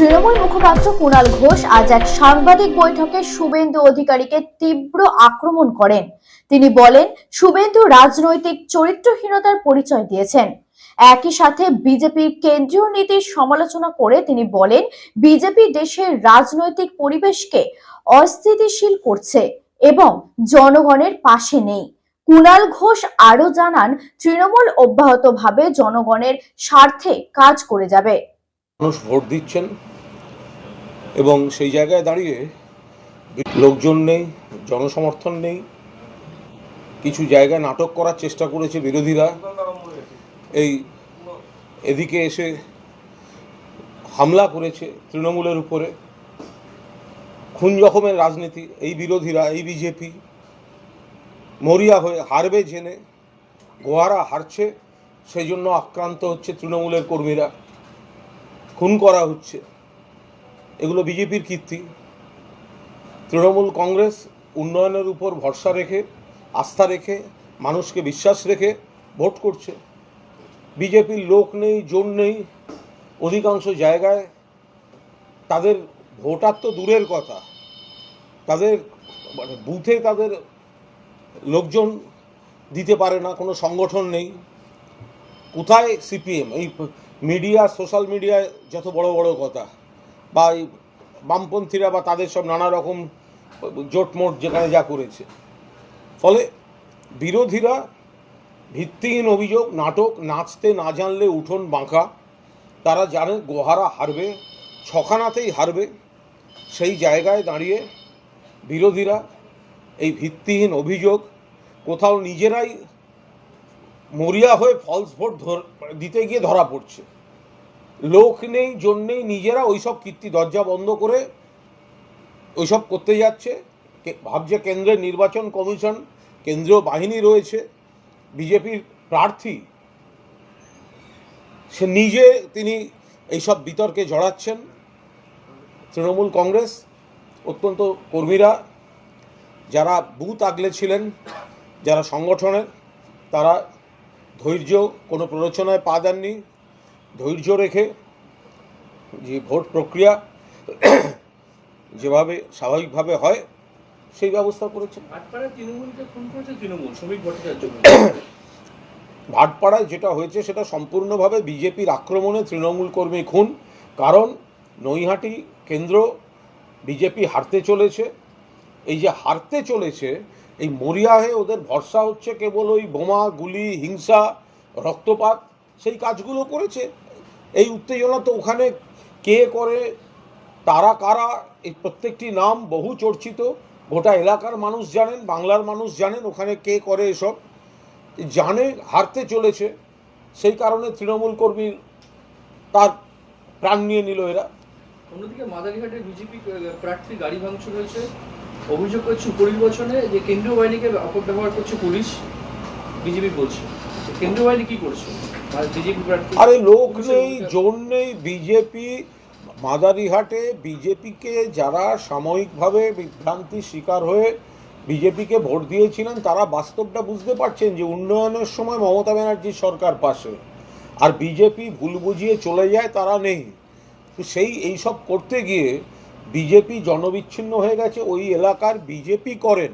তৃণমূল মুখপাত্র কুণাল ঘোষ আজ এক সাংবাদিক বৈঠকে শুভেন্দু অধিকারীকে তীব্র আক্রমণ করেন। তিনি বলেন, শুভেন্দু রাজনৈতিক চরিত্রহীনতার পরিচয় দিয়েছেন। একই সাথে বিজেপির কেন্দ্রীয় নীতির সমালোচনা করে তিনি বলেন, বিজেপি দেশের রাজনৈতিক পরিবেশকে অস্থিতিশীল করছে এবং জনগণের পাশে নেই। কুণাল ঘোষ আরো জানান, তৃণমূল অব্যাহতভাবে জনগণের স্বার্থে কাজ করে যাবে। মানুষ ভোট দিচ্ছেন এবং সেই জায়গায় দাঁড়িয়ে লোকজন নেই, জনসমর্থন নেই। কিছু জায়গায় নাটক করার চেষ্টা করেছে বিরোধীরা। এদিকে এসে হামলা করেছে তৃণমূলের উপরে, খুন জখমের রাজনীতি। এই বিরোধীরা, এই বিজেপি মরিয়া হয়ে হারবে জেনে গোহারা হারছে, সেই জন্য আক্রান্ত হচ্ছে তৃণমূলের কর্মীরা, খুন করা হচ্ছে। এগুলো বিজেপির কীর্তি। তৃণমূল কংগ্রেস উন্নয়নের উপর ভরসা রেখে, আস্থা রেখে, মানুষকে বিশ্বাস রেখে ভোট করছে। বিজেপির লোক নেই, জোর নেই। অধিকাংশ জায়গায় তাদের ভোটার তো দূরের কথা, তাদের বুথে তাদের লোকজন দিতে পারে না, কোনো সংগঠন নেই। কোথায় সিপিএম? এই মিডিয়া, সোশ্যাল মিডিয়ায় যত বড় বড় কথা, বা এই বামপন্থীরা বা তাদের সব নানা রকম জোটমোট যেখানে যা করেছে, ফলে বিরোধীরা ভিত্তিহীন অভিযোগ, নাটক, নাচতে না জানলে উঠোন বাঁকা। তারা জানে গোহারা হারবে, ছখানাতেই হারবে। সেই জায়গায় দাঁড়িয়ে বিরোধীরা এই ভিত্তিহীন অভিযোগ, কোথাও নিজেরাই মরিয়া হয়ে ফলস ভোট দিতে গিয়ে ধরা পড়ছে। লোক নেই, জন্যেই নিজেরা ওইসব কীর্তি দরজা বন্ধ করে ওইসব করতে যাচ্ছে। ভাবছে কেন্দ্রের নির্বাচন কমিশন, কেন্দ্রীয় বাহিনী রয়েছে, বিজেপির প্রার্থী সে নিজে তিনি এইসব বিতর্কে জড়াচ্ছেন। তৃণমূল কংগ্রেস অত্যন্ত কর্মীরা যারা বুথ আগলে ছিলেন, যারা সংগঠনের, তারা ধৈর্য, কোনো প্ররোচনায় পা দেননি। ধৈর্য রেখে যে ভোট প্রক্রিয়া যেভাবে স্বাভাবিকভাবে হয় সেই ব্যবস্থা করেছে। ভাটপাড়ায় যেটা হয়েছে সেটা সম্পূর্ণভাবে বিজেপির আক্রমণে তৃণমূল কর্মী খুন। কারণ নৈহাটি কেন্দ্র বিজেপি হারতে চলেছে। এই যে হারতে চলেছে, এই মরিয়া হয়ে ওদের ভরসা হচ্ছে কেবল ওই বোমা, গুলি, হিংসা, রক্তপাত, সেই কাজগুলো করেছে। এই উত্তেজনা তো ওখানে কে করে, তারা কারা, এই প্রত্যেকটি নাম বহু চর্চিত। গোটা এলাকার মানুষ জানেন, বাংলার মানুষ জানেন ওখানে কে করে এসব, জানে হারতে চলেছে। সেই কারণে তৃণমূল কর্মী তার প্রাণ নিয়ে নিল এরা। অন্যদিকে মাদারিঘাটে বিজেপি প্রার্থী গাড়ি ভাঙচুর হয়েছে, অভিযোগ করছে পরিবর্তনে যে কেন্দ্রীয় বাহিনীকে অপব্যবহার করছে পুলিশ। বিজেপি বলছে কেন্দ্রীয় বাহিনী কি করছে? বিজেপি প্রার্থী আরে লোক নেই, জোর নেই। বিজেপি মাদারিহাটে বিজেপিকে যারা সাময়িকভাবে বিভ্রান্তির শিকার হয়ে বিজেপিকে ভোট দিয়েছিলেন, তারা বাস্তবটা বুঝতে পারছেন যে উন্নয়নের সময় মমতা ব্যানার্জির সরকার পাশে, আর বিজেপি ভুল বুঝিয়ে চলে যায়, তারা নেই। তো এইসব করতে গিয়ে বিজেপি জনবিচ্ছিন্ন হয়ে গেছে। ওই এলাকার বিজেপি করেন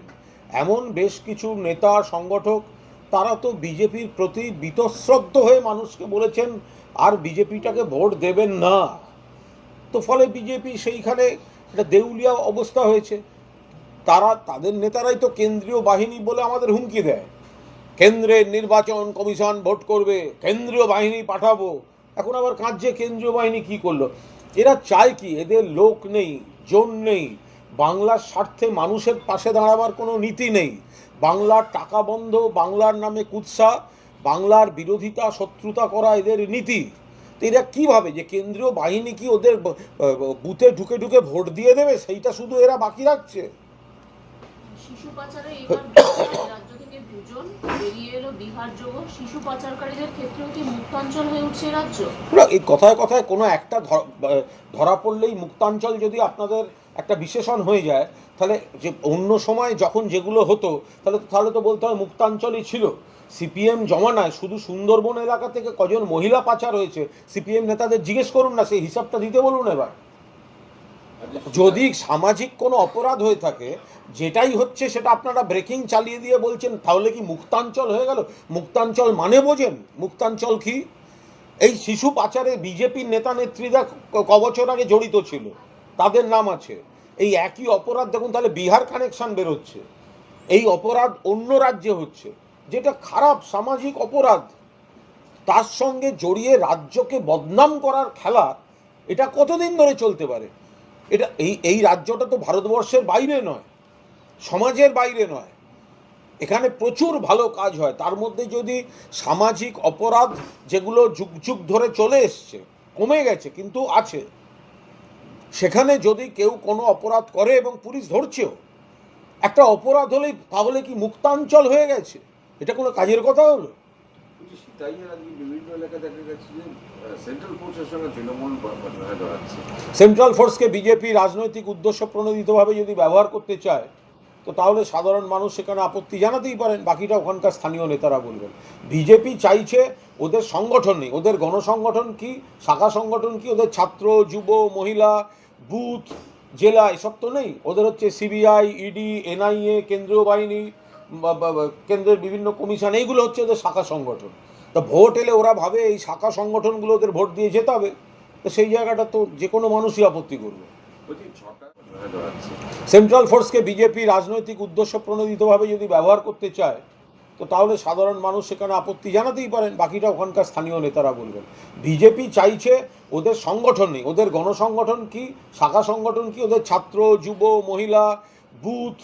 এমন বেশ কিছু নেতা, সংগঠক, তারা তো বিজেপির প্রতি বীতশ্রদ্ধ হয়ে মানুষকে বলেছেন আর বিজেপিটাকে ভোট দেবেন না। তো ফলে বিজেপি সেইখানে একটা দেউলিয়া অবস্থা হয়েছে। তাদের নেতারাই তো কেন্দ্রীয় বাহিনী বলে আমাদের হুমকি দেয়, কেন্দ্রের নির্বাচন কমিশন ভোট করবে, কেন্দ্রীয় বাহিনী পাঠাবো। এখন আবার কাঁদছে কেন্দ্রীয় বাহিনী কি করলো। এরা চায় কি? এদের লোক নেই, জোর নেই, বাংলার স্বার্থে মানুষের পাশে দাঁড়াবার কোনো নীতি নেই। বাংলার টাকা বন্ধ, বাংলার নামে কুৎসা, বাংলার বিরোধিতা, শত্রুতা করা এদের নীতি। তো এরা কী ভাবে যে কেন্দ্রীয় বাহিনী কি ওদের বুথে ঢুকে ঢুকে ভোট দিয়ে দেবে, সেইটা শুধু এরা বাকি রাখছে। শিশু পাচারে এবার রাজ্য থেকে দুজন বেরিয়ে এলো বিহার যোগ। শিশু পাচারকারীদের ক্ষেত্রেও কি মুক্তাঞ্চল হয়ে উঠছে রাজ্য? এই কথায় কথায় কোনো একটা ধরা পড়লেই মুক্তাঞ্চল যদি আপনাদের একটা বিশেষণ হয়ে যায়, তাহলে যে অন্য সময় যখন যেগুলো হতো তাহলে তো বলতে হয় মুক্তাঞ্চলই ছিল। সিপিএম জমানায় শুধু সুন্দরবন এলাকা থেকে কজন মহিলা পাচার হয়েছে সিপিএম নেতাদের জিজ্ঞেস করুন না, সেই হিসাবটা দিতে বলুন এবার। যদি সামাজিক কোনো অপরাধ হয়ে থাকে, যেটাই হচ্ছে সেটা আপনারা ব্রেকিং চালিয়ে দিয়ে বলছেন, তাহলে কি মুক্তাঞ্চল হয়ে গেল? মুক্তাঞ্চল মানে বোঝেন? মুক্তাঞ্চল কি? এই শিশু পাচারে বিজেপির নেতা নেত্রীরা কবছর আগে জড়িত ছিল, তাদের নাম আছে। এই একই অপরাধ দেখুন, তাহলে বিহার কানেকশন বেরোচ্ছে। এই অপরাধ অন্য রাজ্যে হচ্ছে, যেটা খারাপ সামাজিক অপরাধ, তার সঙ্গে জড়িয়ে রাজ্যকে বদনাম করার খেলা, এটা কতদিন ধরে চলতে পারে? এটা এই রাজ্যটা তো ভারতবর্ষের বাইরে নয়, সমাজের বাইরে নয়, এখানে প্রচুর ভালো কাজ হয়। তার মধ্যে যদি সামাজিক অপরাধ যেগুলো যুগ যুগ ধরে চলে এসছে, কমে গেছে কিন্তু আছে, সেখানে যদি কেউ কোনো অপরাধ করে এবং পুলিশ ধরছেও, একটা অপরাধ হলেই তাহলে কি মুক্তাঞ্চল হয়ে গেছে? এটা কোনো কাজের কথা হলো? সিতাইয়ের আজকে বিভিন্ন এলাকায় দেখা গেছে যে সেন্ট্রাল ফোর্সের সঙ্গে তৃণমূল জড়াচ্ছে। সেন্ট্রাল ফোর্সকে বিজেপি রাজনৈতিক উদ্দেশ্য প্রণোদিতভাবে যদি ব্যবহার করতে চায়, তো তাহলে সাধারণ মানুষ সেখানে আপত্তি জানাতেই পারেন, বাকিটা ওখানকার স্থানীয় নেতারা বলবেন। বিজেপি চাইছে ওদের সংগঠন নেই, ওদের গণসংগঠন কি, শাখা সংগঠন কি, ওদের ছাত্র, যুব, মহিলা, বুথ, জেলা, এসব তো নেই। ওদের হচ্ছে সিবিআই, ইডি, এনআইএ, কেন্দ্রীয় বাহিনী, কেন্দ্রের বিভিন্ন কমিশন, এইগুলো হচ্ছে ওদের শাখা সংগঠন। তা ভোট এলে ওরা ভাবে এই শাখা সংগঠনগুলো ওদের ভোট দিয়ে যেতে হবে, তো সেই জায়গাটা তো যে কোনো মানুষই আপত্তি করবে। সেন্ট্রাল ফোর্সকে বিজেপি রাজনৈতিক উদ্দেশ্য প্রণোদিতভাবে যদি ব্যবহার করতে চায়, তো তাহলে সাধারণ মানুষ সেখানে আপত্তি জানাতেই পারেন, বাকিটা ওখানকার স্থানীয় নেতারা বলবেন। বিজেপি চাইছে ওদের সংগঠন নেই, ওদের গণসংগঠন কি, শাখা সংগঠন কি, ওদের ছাত্র, যুব, মহিলা, বুথ,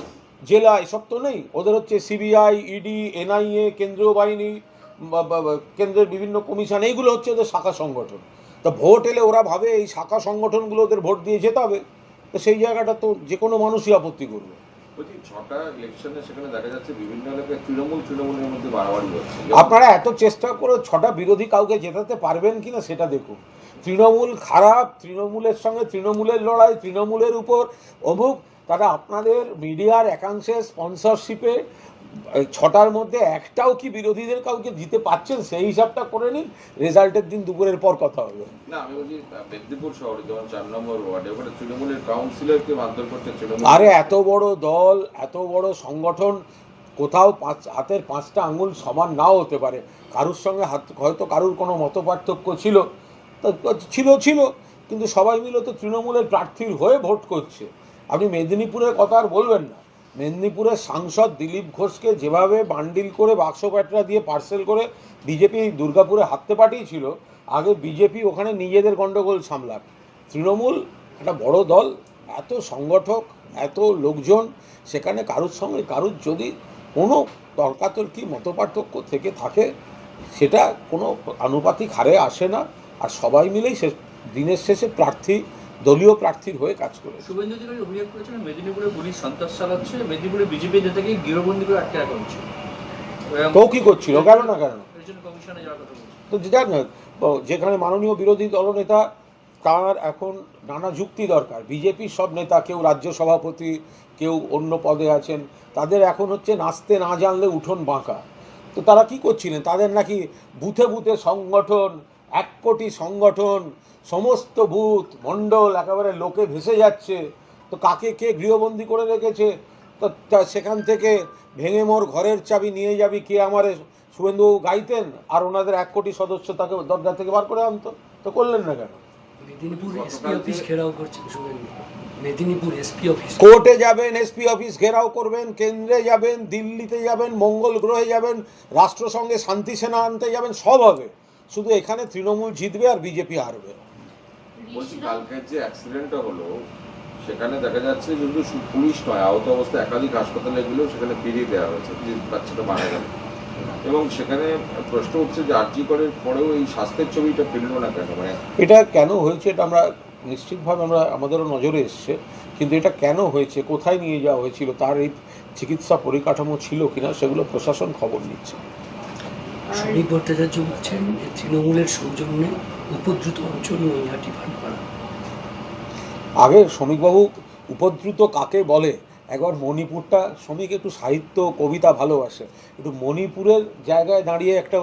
জেলা, এসব তো নেই। ওদের হচ্ছে সিবিআই, ইডি, এনআইএ, কেন্দ্রীয় বাহিনী, কেন্দ্রের বিভিন্ন কমিশন, এইগুলো হচ্ছে ওদের শাখা সংগঠন। তা ভোট এলে ওরা ভাবে এই শাখা সংগঠনগুলো ওদের ভোট দিয়ে যেতে হবে, তো সেই জায়গাটা তো যে কোনো মানুষই আপত্তি করবে। বলছি 6টা ইলেকশনে সেখানে দেখা যাচ্ছে বিভিন্ন এলাকায় তৃণমূলের মধ্যে বাড়াবাড়ি হচ্ছে। আপনারা এত চেষ্টা করে 6টা বিরোধী কাউকে জেতাতে পারবেন কিনা সেটা দেখুন। তৃণমূল খারাপ, তৃণমূলের সঙ্গে তৃণমূলের লড়াই, তৃণমূলের উপর অমুক, তারা আপনাদের মিডিয়ার একাংশে স্পন্সরশিপে 6টার মধ্যে একটাও কি বিরোধীদের কাউকে দিতে পারছেন, সেই হিসাবটা করে নিন, রেজাল্টের দিন দুপুরের পর কথা হবে। না, আমি বলছি মেদিনীপুর শহরে যেমন 4 নম্বর ওয়ার্ডে ওখানে তৃণমূলের কাউন্সিলরকে মারধর করছে তৃণমূল। আরে এত বড় দল, এত বড় সংগঠন, কোথাও হাতের 5টা আঙুল সমান নাও হতে পারে। কারুর সঙ্গে হয়তো কারুর কোনো মতপার্থক্য ছিল, ছিল, কিন্তু সবাই মিলে তো তৃণমূলের প্রার্থীর হয়ে ভোট করছে। আপনি মেদিনীপুরের কথা আর বলবেন না। মেদিনীপুরের সাংসদ দিলীপ ঘোষকে যেভাবে বান্ডিল করে বাক্স প্যাটরা দিয়ে পার্সেল করে বিজেপি দুর্গাপুরে হাঁটতে পাঠিয়েছিল, আগে বিজেপি ওখানে নিজেদের গণ্ডগোল সামলাক। তৃণমূল একটা বড় দল, এত সংগঠক, এত লোকজন, সেখানে কারুর সঙ্গে কারুর যদি কোনো তর্কাতর্কি মতপার্থক্য থেকে থাকে, সেটা কোনো আনুপাতিক হারে আসে না, আর সবাই মিলেই দিনের শেষে দলীয় প্রার্থীর হয়ে কাজ করে। শুভেন্দু অধিকারী অভিযোগ করেছেন মেদিনীপুরে পুলিশ সন্ত্রাস চালাচ্ছে, মেদিনীপুরে বিজেপি নেতাকে গৃহবন্দী করে আটকে রাখা হচ্ছে। তো কি করছিল, কেন না কেন? কমিশনে যাওয়ার কথা বলছে। তো দেখ না, যেখানে মাননীয় বিরোধী দলনেতা, তার এখন নানা যুক্তি দরকার। বিজেপির সব নেতা, কেউ রাজ্য সভাপতি, কেউ অন্য পদে আছেন, তাদের এখন হচ্ছে নাচতে না জানলে উঠোন বাঁকা। তো তারা কি করছিলেন, তাদের নাকি বুথে বুথে সংগঠন, 1 কোটি সংগঠন, সমস্ত বুথ মণ্ডল একেবারে লোকে ভেসে যাচ্ছে। তো কাকে কে গৃহবন্দী করে রেখেছে? তো সেখান থেকে ভেঙে মোর ঘরের চাবি নিয়ে যাবি কে আমারে শুভেন্দুবাবু গাইতেন, আর ওনাদের 1 কোটি সদস্য তাকে দরজা থেকে বার করে আনতো। তো করলেন না কেন? মেদিনীপুর এসপি অফিস ঘেরাও করছেন শুভেন্দু। মেদিনীপুর এসপি অফিস, কোর্টে যাবেন, এসপি অফিস ঘেরাও করবেন, কেন্দ্রে যাবেন, দিল্লিতে যাবেন, মঙ্গল গ্রহে যাবেন, রাষ্ট্রসংঘে শান্তি সেনা আনতে যাবেন, সব হবে। শুধু এখানে তৃণমূল জিতবে আর বিজেপি হারবে। বলছি কালকে যে অ্যাক্সিডেন্টটা হলো সেখানে দেখা যাচ্ছে যদি পুলিশ নয়, আহত অবস্থায় একাধিক হাসপাতালে গেলেও সেখানে ফিরিয়ে দেওয়া হয়েছে, বাচ্চাটা মারা গেল। এবং সেখানে প্রশ্ন উঠছে যে আরজি করের পরেও এই স্বাস্থ্যের ছবিটা ফিরল না কেন? মানে এটা কেন হয়েছে, এটা আমরা নিশ্চিতভাবে আমাদেরও নজরে এসছে, কিন্তু এটা কেন হয়েছে, কোথায় নিয়ে যাওয়া হয়েছিল, তার এই চিকিৎসা পরিকাঠামো ছিল কিনা, সেগুলো প্রশাসন খবর নিচ্ছে। শ্রমিক ভট্টাচার্য বলছেন তৃণমূলের সৌজন্যে উপদ্রুত অঞ্চল নৈহাটি ভাটপাড়া। আগে শ্রমিকবাবু উপদ্রুত কাকে বলে, একবার মণিপুরটা, শ্রমিক একটু সাহিত্য কবিতা ভালোবাসে, একটু মণিপুরের জায়গায় দাঁড়িয়ে একটা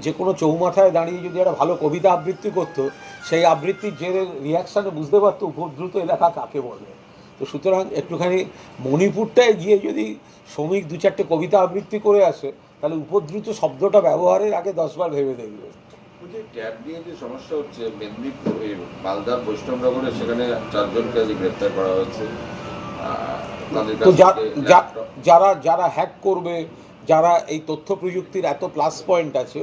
যে কোনো চৌমাথায় দাঁড়িয়ে যদি একটা ভালো কবিতা আবৃত্তি করতো, সেই আবৃত্তির যে রিয়াকশানে বুঝতে পারতো উপদ্রুত এলাকা কাকে বলে। তো সুতরাং একটুখানি মণিপুরটায় গিয়ে যদি শ্রমিক দু চারটে কবিতা আবৃত্তি করে আসে, তাহলে উপদ্রুত শব্দটা ব্যবহারের আগে 10বার ভেবে দেখবে। ট্যাব নিয়ে যে সমস্যা হচ্ছে মেদিনীপুর, এই মালদার বৈষ্ণবনগরে, সেখানে 4 জনকে আজ গ্রেপ্তার করা হয়েছে। তাদের তো কাছ থেকে যারা যারা হ্যাক করবে, যারা এই তথ্য প্রযুক্তির এত প্লাস পয়েন্ট আছে,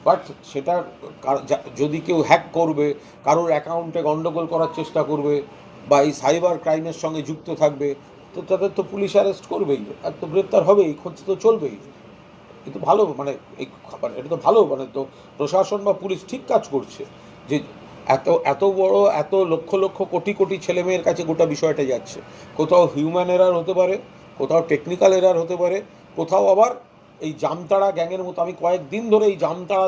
বাট সেটা যদি কেউ হ্যাক করবে, কারোর অ্যাকাউন্টে গন্ডগোল করার চেষ্টা করবে, বা এই সাইবার ক্রাইমের সঙ্গে যুক্ত থাকবে, তো তাদের তো পুলিশ অ্যারেস্ট করবেই, আর তো গ্রেপ্তার হবেই, খোঁজ তো চলবেই। এ তো ভালো, মানে এই এটা তো ভালো, মানে তো প্রশাসন বা পুলিশ ঠিক কাজ করছে যে এত বড়, এত লক্ষ লক্ষ কোটি কোটি ছেলে মেয়ের কাছে গোটা বিষয়টা যাচ্ছে। কোথাও হিউম্যান এরার হতে পারে, কোথাও টেকনিক্যাল এরার হতে পারে, কোথাও আবার এই জামতাড়া গ্যাংয়ের মতো। আমি কয়েকদিন ধরে এই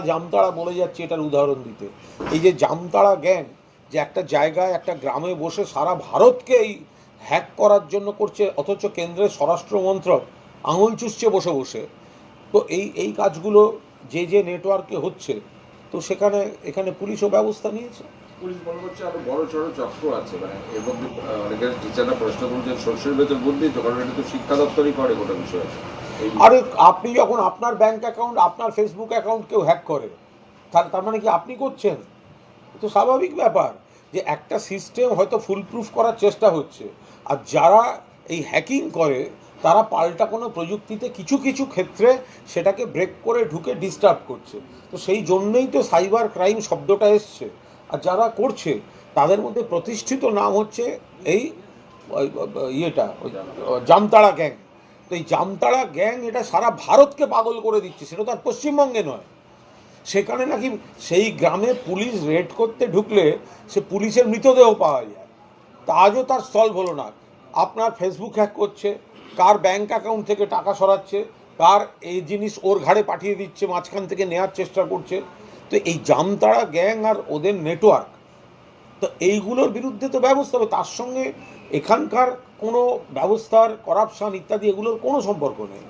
জামতাড়া বলে যাচ্ছি এটার উদাহরণ দিতে। এই যে জামতাড়া গ্যাং, যে একটা জায়গায় একটা গ্রামে বসে সারা ভারতকে এই হ্যাক করার জন্য করছে, অথচ কেন্দ্রের স্বরাষ্ট্র মন্ত্রক আঙুল চুষছে বসে বসে। তো এই কাজগুলো যে নেটওয়ার্কে হচ্ছে, তো এখানে পুলিশও ব্যবস্থা নিয়েছে। পুলিশ মনে করছে আরো বড় সড়ো চক্র আছে, মানে এর মধ্যে অনেকের টিচাররা প্রশ্ন করছে সরষের ভেতর বুদ্ধি, তো কারণ এটা তো শিক্ষা দপ্তরই করে গোটা বিষয়। আরে আপনি যখন আপনার ব্যাংক অ্যাকাউন্ট, আপনার ফেসবুক অ্যাকাউন্ট কেউ হ্যাক করে, তার মানে কি আপনি করছেন? তো স্বাভাবিক ব্যাপার যে একটা সিস্টেম হয়তো ফুল প্রুফ করার চেষ্টা হচ্ছে, আর যারা এই হ্যাকিং করে তারা পাল্টা কোনো প্রযুক্তিতে কিছু কিছু ক্ষেত্রে সেটাকে ব্রেক করে ঢুকে ডিস্টার্ব করছে। তো সেই জন্যই তো সাইবার ক্রাইম শব্দটা এসছে। আর যারা করছে তাদের মধ্যে প্রতিষ্ঠিত নাম হচ্ছে এই জামতাড়া গ্যাং। তো এই জামতাড়া গ্যাং এটা সারা ভারতকে পাগল করে দিচ্ছে, সেটা তো আর পশ্চিমবঙ্গে নয়। সেখানে নাকি সেই গ্রামে পুলিশ রেড করতে ঢুকলে সে পুলিশের মৃতদেহ পাওয়া যায়। তা আজও তার সলভ হলো না। আপনার ফেসবুক হ্যাক করছে, কার ব্যাংক অ্যাকাউন্ট থেকে টাকা সরাচ্ছে, কার এই জিনিস ওর ঘাড়ে পাঠিয়ে দিচ্ছে, মাঝখান থেকে নেওয়ার চেষ্টা করছে। তো এই জামতাড়া গ্যাং আর ওদের নেটওয়ার্ক, তো এইগুলোর বিরুদ্ধে তো ব্যবস্থা হবে। তার সঙ্গে এখানকার কোনো ব্যবস্থার করাপশন ইত্যাদি এগুলোর কোনো সম্পর্ক নেই।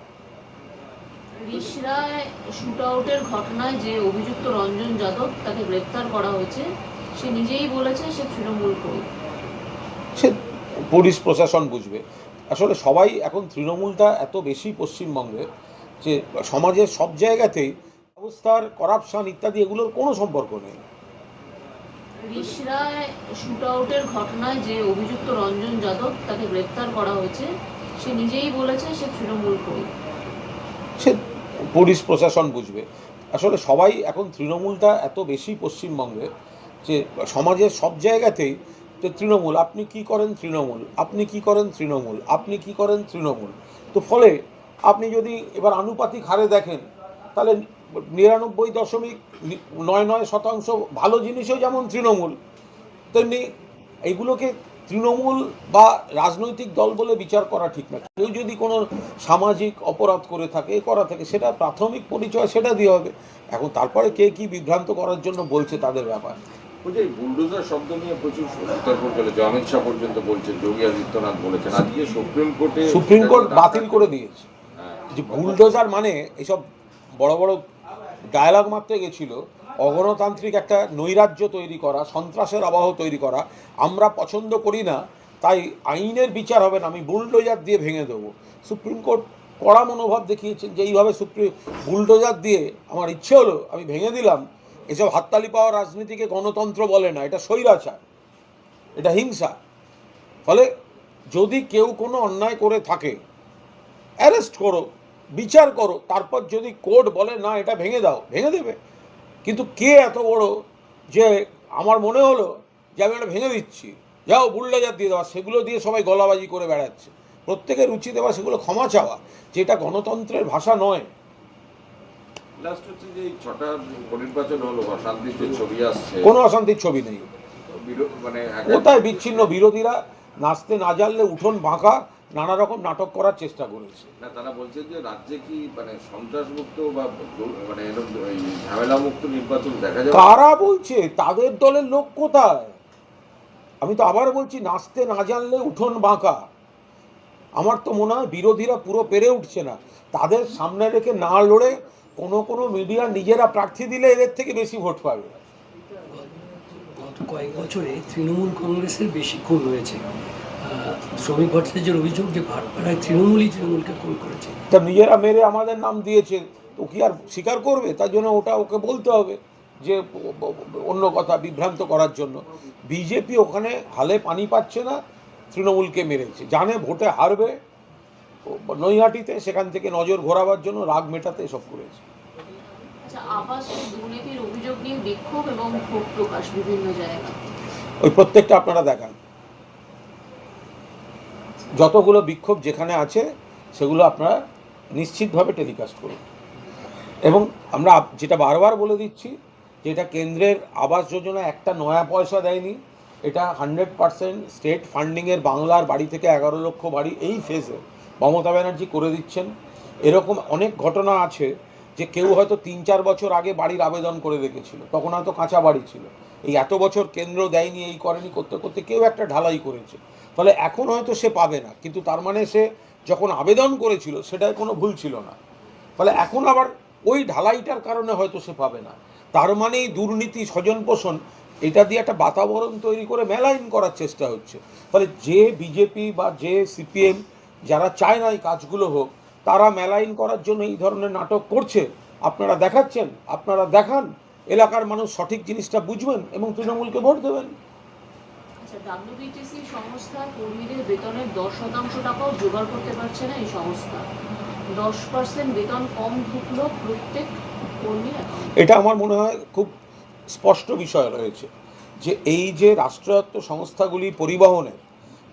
রিষড়ায় শুট আউটের ঘটনায় যে অভিযুক্ত রঞ্জন যাদব, তাকে গ্রেপ্তার করা হয়েছে, সে নিজেই বলেছে সে তৃণমূল কর্মী। সে পুলিশ প্রশাসন বুঝবে। আসলে সবাই এখন তৃণমূলটা এত বেশি পশ্চিমবঙ্গে যে সমাজের সব জায়গাতেই ব্যবস্থার করাপশন ইত্যাদি এগুলোর কোনো সম্পর্ক নেই। রিষড়ায় শুট আউটের ঘটনায় যে অভিযুক্ত রঞ্জন যাদব, তাকে গ্রেপ্তার করা হয়েছে, সে নিজেই বলেছে সে তৃণমূল কর্মী। সে পুলিশ প্রশাসন বুঝবে। আসলে সবাই এখন তৃণমূলটা এত বেশি পশ্চিমবঙ্গে যে সমাজের সব জায়গাতেই যে তৃণমূল, আপনি কি করেন তৃণমূল, আপনি কি করেন তৃণমূল, আপনি কি করেন তৃণমূল। তো ফলে আপনি যদি এবার আনুপাতিক হারে দেখেন, তাহলে 99.99% ভালো জিনিসও যেমন তৃণমূল, তেমনি এইগুলোকে তৃণমূল বা রাজনৈতিক দল বলে বিচার করা ঠিক না। কেউ যদি কোনো সামাজিক অপরাধ করে থাকে, করা থাকে, সেটা প্রাথমিক পরিচয় সেটা দিয়ে হবে। এখন তারপরে কে কি বিভ্রান্ত করার জন্য বলছে তাদের ব্যাপার। বলছে এই বুলডোজার শব্দ নিয়ে প্রচুর বিতর্ক চলেছে, অমিত শাহ পর্যন্ত বলছেন, যোগী আদিত্যনাথ বলেছেন, আজকে সুপ্রিম কোর্ট বাতিল করে দিয়েছে যে বুলডোজার মানে এইসব বড় বড় ডায়ালগ মারতে গেছিল, অগণতান্ত্রিক একটা নৈরাজ্য তৈরি করা, সন্ত্রাসের আবহ তৈরি করা। আমরা পছন্দ করি না, তাই আইনের বিচার হবে না, আমি বুলডোজার দিয়ে ভেঙে দেবো। সুপ্রিম কোর্ট কড়া মনোভাব দেখিয়েছেন যে এইভাবে বুলডোজার দিয়ে আমার ইচ্ছে হলো আমি ভেঙে দিলাম। এসব হাততালি পাওয়া রাজনীতিকে গণতন্ত্র বলে না, এটা স্বৈরাচার, এটা হিংসা। ফলে যদি কেউ কোনো অন্যায় করে থাকে, অ্যারেস্ট করো, বিচার করো, তারপর যদি কোর্ট বলে না এটা ভেঙে দাও, ভেঙে দেবে। কিন্তু কে এত বড় যে আমার মনে হলো যে আমি এটা ভেঙে দিচ্ছি, যাও বুলডোজার দিয়ে দেওয়া, সেগুলো দিয়ে সবাই গলাবাজি করে বেড়াচ্ছে। প্রত্যেকের রুচি দেওয়া, সেগুলো ক্ষমা চাওয়া, যেটা গণতন্ত্রের ভাষা নয়। লাস্ট হচ্ছে যে 6টা নির্বাচন হলো, অশান্তির যে ছবি আসছে, কোনো অশান্তির ছবি নেই। মানে কোথায় বিচ্ছিন্ন বিরোধীরা নাচতে না জানলে উঠোন বাঁকা নানা রকম নাটক করার চেষ্টা করেছে। না, তারা বলছেন যে রাজ্যে কি মানে সন্ত্রাসমুক্ত বা মানে ঝামেলা মুক্ত নির্বাচন দেখা যাবে। কারা বলছে? তাদের দলের লোক কোথায়? আমি তো আবার বলছি, নাচতে না জানলে উঠোন বাঁকা। আমার তো মনে হয় বিরোধীরা পুরো পেরে উঠছে না, তাদের সামনে রেখে না লড়ে কোনো মিডিয়া নিজেরা প্রার্থী দিলে এদের থেকে বেশি ভোট পাবে। গত কয়েক বছরে তৃণমূল কংগ্রেসের বেশি খুন হয়েছে। শ্রমিক ভট্টাচার্যের অভিযোগ যে ভাটপাড়ায় তৃণমূলকে খুন করেছে। তা নিজেরা মেরে আমাদের নাম দিয়েছে, তো কি আর স্বীকার করবে? তার জন্য ওটা ওকে বলতে হবে যে অন্য কথা বিভ্রান্ত করার জন্য। বিজেপি ওখানে হালে পানি পাচ্ছে না, তৃণমূলকে মেরেছে, জানে ভোটে হারবে নৈহাটিতে, সেখান থেকে নজর ঘোরাবার জন্য রাগ মেটাতে এসব করেছে। আচ্ছা, আবাস দুর্নীতির অভিযোগ নিয়ে বিক্ষোভ এবং ক্ষোভ প্রকাশ বিভিন্ন জায়গায়, ওই প্রত্যেকটা আপনারা দেখান, যতগুলো বিক্ষোভ যেখানে আছে সেগুলো আপনারা নিশ্চিতভাবে টেলিকাস্ট করুন। এবং আমরা যেটা বারবার বলে দিচ্ছি, যেটা কেন্দ্রের আবাস যোজনা একটা নয়া পয়সা দেয়নি, এটা 100% স্টেট ফান্ডিংয়ের বাংলার বাড়ি থেকে 11 লক্ষ বাড়ি এই ফেজে মমতা ব্যানার্জি করে দিচ্ছেন। এরকম অনেক ঘটনা আছে যে কেউ হয়তো 3-4 বছর আগে বাড়ির আবেদন করে রেখেছিল, তখন হয়তো কাঁচা বাড়ি ছিল, এই এত বছর কেন্দ্র দেয়নি, এই করেনি, করতে করতে কেউ একটা ঢালাই করেছে, ফলে এখন হয়তো সে পাবে না, কিন্তু তার মানে সে যখন আবেদন করেছিল সেটায় কোনো ভুল ছিল না, ফলে এখন আবার ওই ঢালাইটার কারণে হয়তো সে পাবে না। তার মানেই দুর্নীতি, স্বজন পোষণ, এটা দিয়ে একটা বাতাবরণ তৈরি করে মেলাইন করার চেষ্টা হচ্ছে। ফলে যে বিজেপি বা যে সিপিএম যারা চায় না এই কাজগুলো হোক, তারা মেলাইন করার জন্য এই ধরনের নাটক করছে। আপনারা দেখাচ্ছেন, আপনারা দেখান, এলাকার মানুষ সঠিক জিনিসটা বুঝবেন এবং তৃণমূলকে ভোট দেবেন। আচ্ছা, ডাব্লিউবিটিসি সংস্থা কর্মীদের বেতনের 10% টাকাও জোগাড় করতে পারছে না এই সংস্থা। 10% বেতন কম ঢুকলো প্রত্যেক কর্মীর অ্যাকাউন্টে। এটা আমার মনে হয় খুব স্পষ্ট বিষয় রয়েছে যে এই যে রাষ্ট্রায়ত্ত সংস্থাগুলি পরিবহনের,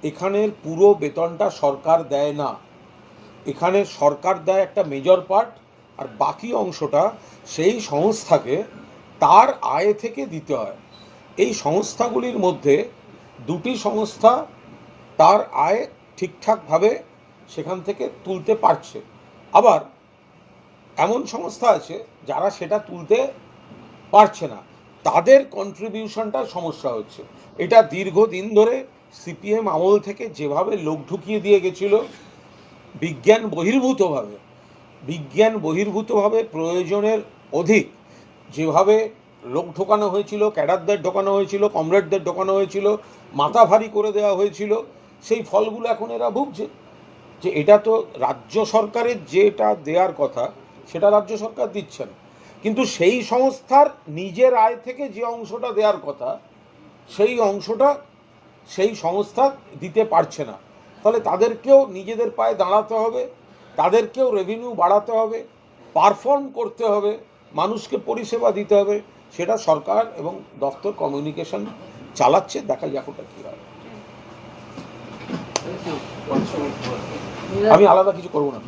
এখানের পুরো বেতনটা সরকার দেয় না, এখানে সরকার দেয় একটা মেজর পার্ট, আর বাকি অংশটা সেই সংস্থাকে তার আয় থেকে দিতে হয়। এই সংস্থাগুলির মধ্যে দুটি সংস্থা তার আয় ঠিকঠাকভাবে সেখান থেকে তুলতে পারছে, আবার এমন সংস্থা আছে যারা সেটা তুলতে পারছে না, তাদের কন্ট্রিবিউশনটা সমস্যা হচ্ছে। এটা দীর্ঘদিন ধরে সিপিএম আমল থেকে যেভাবে লোক ঢুকিয়ে দিয়ে গেছিল, বিজ্ঞান বহির্ভূতভাবে প্রয়োজনের অধিক যেভাবে লোক ঢোকানো হয়েছিল, ক্যাডারদের ঢোকানো হয়েছিল, কমরেডদের ঢোকানো হয়েছিল, মাথা ভারী করে দেওয়া হয়েছিল, সেই ফলগুলো এখন এরা ভুগছে। যে এটা তো রাজ্য সরকারের যেটা দেওয়ার কথা সেটা রাজ্য সরকার দিচ্ছেন, কিন্তু সেই সংস্থার নিজের আয় থেকে যে অংশটা দেওয়ার কথা সেই অংশটা সেই সংস্থা দিতে পারছে না। ফলে তাদেরকেও নিজেদের পায়ে দাঁড়াতে হবে, তাদেরকেও রেভিনিউ বাড়াতে হবে, পারফর্ম করতে হবে, মানুষকে পরিষেবা দিতে হবে। সেটা সরকার এবং দপ্তর কমিউনিকেশন চালাচ্ছে, দেখা যাক ওটা কী হয়। আমি আলাদা কিছু করবো না।